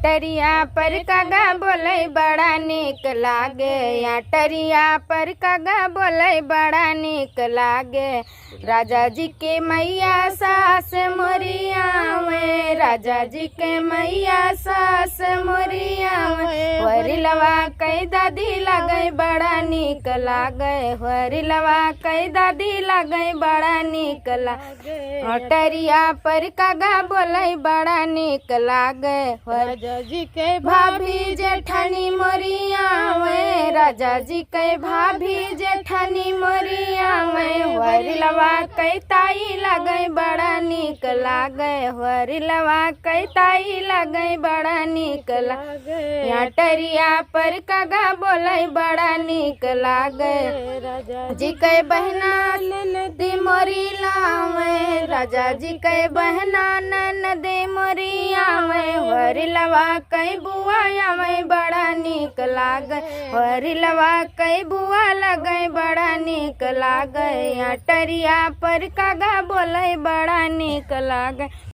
टरिया पर कागा बोले बड़ा निक लागे, या टरिया पर कागा बोले बड़ा निक लागे। राजा जी के मैया सास मोरिया में, राजा जी के मैया सास मोरिया में। वरिलवा कई दादी लगे बड़ा निक लागे, वरिलवा कई दादी लगे बड़ा निक लागे। टरिया पर कागा बोले बड़ा निक लागे। राजा जी के भाभी जेठानी मोरिया में, राजा जी के भाभी जेठानी मोरिया में। वरिलवा कई ताई लगे बड़ा निक लागे, वरिलवा कई ताई लगे बड़ा निक लागे। या टरिया पर कागा बोले बड़ा निक लागे। राजा जी के बहना ननदी मोरिला में, राजा जी के बहना ननदी मोरिया में। वरिलवा कई बुआ में बड़ा निक लागे, वरिलवा कई बुआ लगे बड़ा निक लागे। या टरिया पर कागा बोले बड़ा निक लागे।